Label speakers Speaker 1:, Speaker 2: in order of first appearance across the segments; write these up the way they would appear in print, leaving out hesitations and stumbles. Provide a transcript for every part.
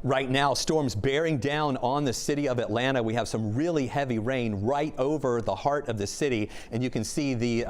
Speaker 1: Right now, storms bearing down on the city of Atlanta. We have some really heavy rain right over the heart of the city, and you can see the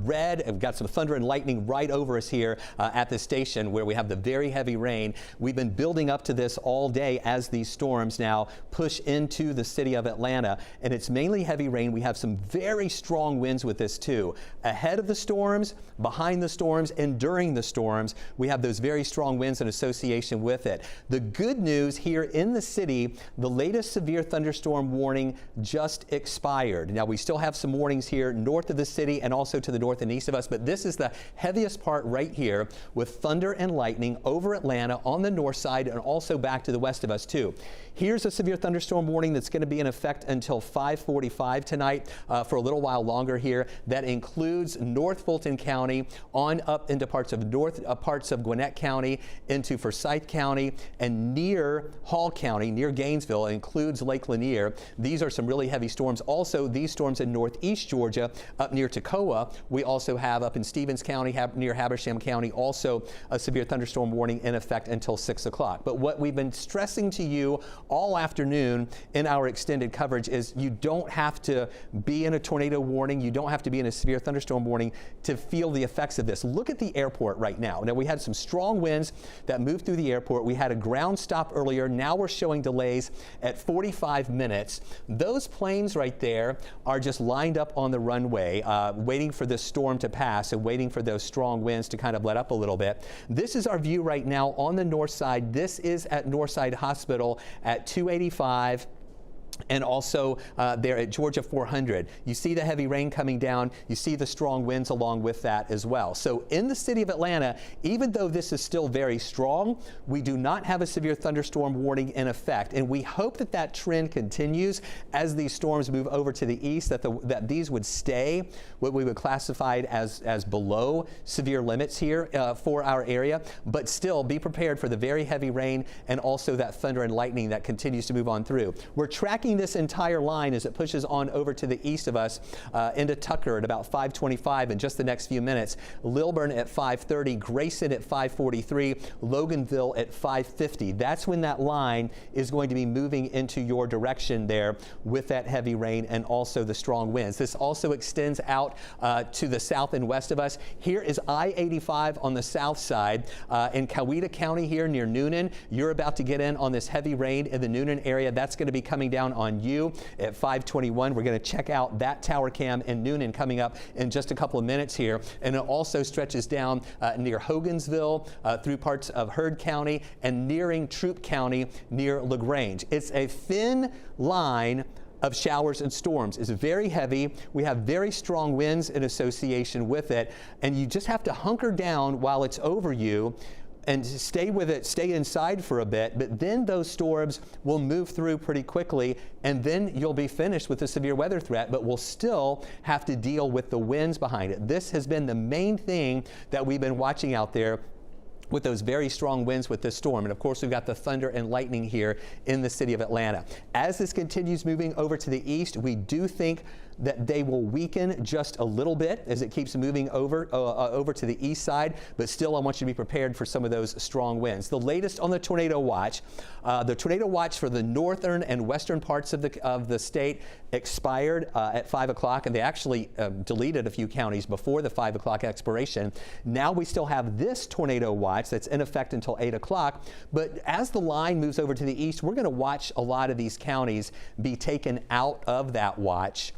Speaker 1: red. We've got some thunder and lightning right over us here at the station where we have the very heavy rain. We've been building up to this all day as these storms now push into the city of Atlanta, and it's mainly heavy rain. We have some very strong winds with this too. Ahead of the storms, behind the storms, and during the storms, we have those very strong winds in association with it. The good news here in the city, the latest severe thunderstorm warning just expired. Now we still have some warnings here north of the city and also to the north and east of us, but this is the heaviest part right here with thunder and lightning over Atlanta on the north side and also back to the west of us too. Here's a severe thunderstorm warning that's going to be in effect until 5:45 tonight for a little while longer here. That includes North Fulton County on up into parts of parts of Gwinnett County, into Forsyth County, and near Hall County, near Gainesville, includes Lake Lanier. These are some really heavy storms. Also, these storms in northeast Georgia, up near Toccoa. We also have up in Stevens County, near Habersham County, also a severe thunderstorm warning in effect until 6 o'clock. But what we've been stressing to you all afternoon in our extended coverage is you don't have to be in a tornado warning. You don't have to be in a severe thunderstorm warning to feel the effects of this. Look at the airport right now. Now, we had some strong winds that moved through the airport. We had a ground stop earlier. Now we're showing delays at 45 minutes. Those planes right there are just lined up on the runway, waiting for this storm to pass and waiting for those strong winds to kind of let up a little bit. This is our view right now on the north side. This is at Northside Hospital at 285. And also there at Georgia 400. You see the heavy rain coming down. You see the strong winds along with that as well. So in the city of Atlanta, even though this is still very strong, we do not have a severe thunderstorm warning in effect. And we hope that that trend continues as these storms move over to the east, that these would stay what we would classify as below severe limits here for our area. But still be prepared for the very heavy rain and also that thunder and lightning that continues to move on through. We're tracking this entire line as it pushes on over to the east of us into Tucker at about 5:25 in just the next few minutes. Lilburn at 5:30, Grayson at 5:43, Loganville at 5:50. That's when that line is going to be moving into your direction there with that heavy rain and also the strong winds. This also extends out to the south and west of us. Here is I-85 on the south side in Coweta County here near Noonan. You're about to get in on this heavy rain in the Noonan area. That's going to be coming down on you at 5:21. We're going to check out that tower cam in Noonan coming up in just a couple of minutes here. And it also stretches down near Hogansville, through parts of Heard County and nearing Troup County near LaGrange. It's a thin line of showers and storms. It's very heavy. We have very strong winds in association with it. And you just have to hunker down while it's over you and stay with it, stay inside for a bit, but then those storms will move through pretty quickly, and then you'll be finished with the severe weather threat, but we'll still have to deal with the winds behind it. This has been the main thing that we've been watching out there with those very strong winds with this storm. And of course, we've got the thunder and lightning here in the city of Atlanta. As this continues moving over to the east, we do think that they will weaken just a little bit as it keeps moving over to the east side, but still I want you to be prepared for some of those strong winds. The latest on the tornado watch for the northern and western parts of the state expired at 5 o'clock, and they actually deleted a few counties before the 5 o'clock expiration. Now we still have this tornado watch that's in effect until 8 o'clock, but as the line moves over to the east, we're going to watch a lot of these counties be taken out of that watch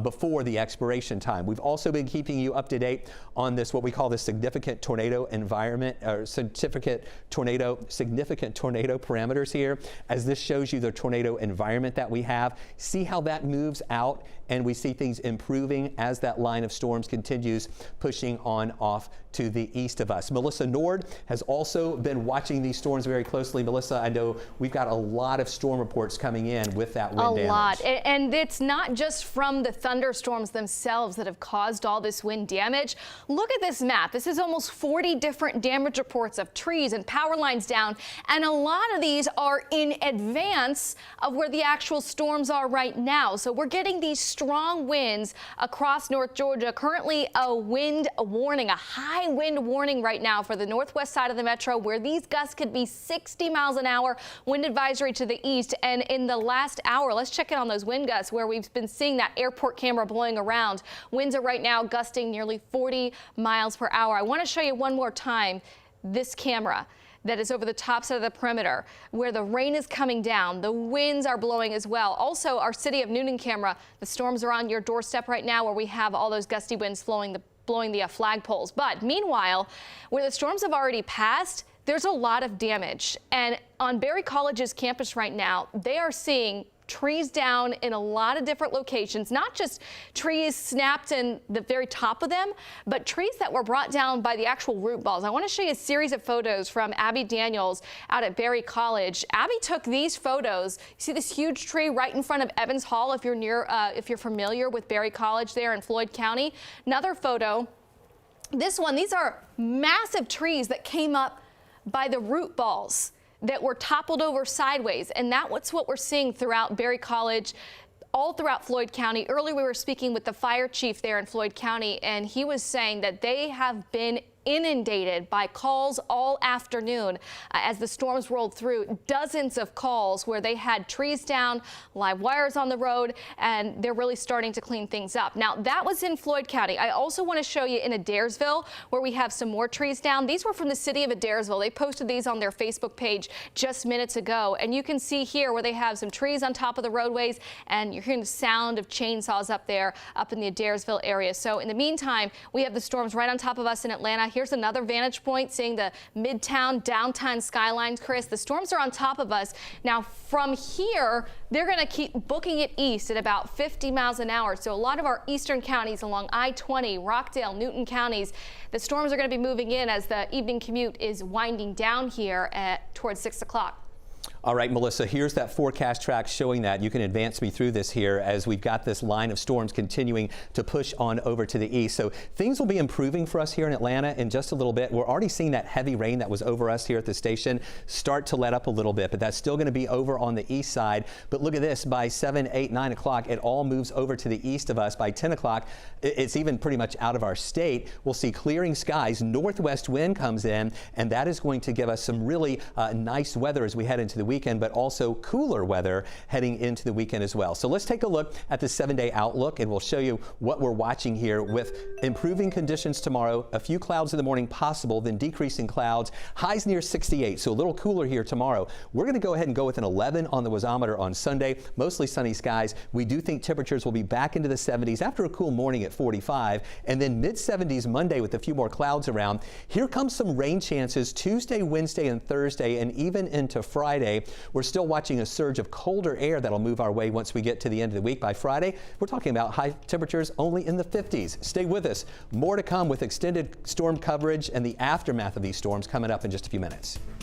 Speaker 1: before the expiration time. We've also been keeping you up to date on this, what we call the significant tornado environment, or significant tornado parameters here, as this shows you the tornado environment that we have. See how that moves out, and we see things improving as that line of storms continues pushing on off to the east of us. Melissa Nord has also been watching these storms very closely. Melissa, I know we've got a lot of storm reports coming in with that wind damage.
Speaker 2: A lot, and it's not just from the thunderstorms themselves that have caused all this wind damage. Look at this map. This is almost 40 different damage reports of trees and power lines down, and a lot of these are in advance of where the actual storms are right now. So we're getting these strong winds across North Georgia. Currently a wind warning, a high wind warning right now for the northwest side of the metro, where these gusts could be 60 miles an hour. Wind advisory to the east. And in the last hour, let's check in on those wind gusts where we've been seeing that airport camera blowing around. Winds are right now gusting nearly 40 miles per hour. I want to show you one more time this camera that is over the top side of the perimeter where the rain is coming down. The winds are blowing as well. Also, our City of Newnan camera, the storms are on your doorstep right now where we have all those gusty winds blowing the flagpoles. But meanwhile, where the storms have already passed, there's a lot of damage. And on Berry College's campus right now, they are seeing trees down in a lot of different locations, not just trees snapped in the very top of them, but trees that were brought down by the actual root balls. I want to show you a series of photos from Abby Daniels out at Berry College. Abby took these photos. You see this huge tree right in front of Evans Hall if you're familiar with Berry College there in Floyd County. Another photo, this one, these are massive trees that came up by the root balls that were toppled over sideways, and that's what we're seeing throughout Berry College, all throughout Floyd County. Earlier we were speaking with the fire chief there in Floyd County, and he was saying that they have been inundated by calls all afternoon as the storms rolled through. Dozens of calls where they had trees down, live wires on the road, and they're really starting to clean things up. Now, that was in Floyd County. I also want to show you in Adairsville where we have some more trees down. These were from the city of Adairsville. They posted these on their Facebook page just minutes ago, and you can see here where they have some trees on top of the roadways, and you're hearing the sound of chainsaws up there up in the Adairsville area. So in the meantime, we have the storms right on top of us in Atlanta. Here's another vantage point, seeing the midtown, downtown skylines, Chris. The storms are on top of us. Now, from here, they're going to keep booking it east at about 50 miles an hour. So a lot of our eastern counties along I-20, Rockdale, Newton counties, the storms are going to be moving in as the evening commute is winding down here towards 6 o'clock.
Speaker 1: All right, Melissa, here's that forecast track showing that. You can advance me through this here as we've got this line of storms continuing to push on over to the east. So things will be improving for us here in Atlanta in just a little bit. We're already seeing that heavy rain that was over us here at the station start to let up a little bit, but that's still going to be over on the east side. But look at this, by 7, 8, 9 o'clock, it all moves over to the east of us. By 10 o'clock, it's even pretty much out of our state. We'll see clearing skies. Northwest wind comes in, and that is going to give us some really nice weather as we head into the weekend, but also cooler weather heading into the weekend as well. So let's take a look at the 7-day outlook, and we'll show you what we're watching here with improving conditions tomorrow. A few clouds in the morning possible, then decreasing clouds. Highs near 68, so a little cooler here tomorrow. We're going to go ahead and go with an 11 on the wazometer on Sunday. Mostly sunny skies. We do think temperatures will be back into the 70s after a cool morning at 45, and then mid-70s Monday with a few more clouds around. Here comes some rain chances Tuesday, Wednesday, and Thursday, and even into Friday. We're still watching a surge of colder air that'll move our way once we get to the end of the week. By Friday, we're talking about high temperatures only in the 50s. Stay with us. More to come with extended storm coverage and the aftermath of these storms coming up in just a few minutes.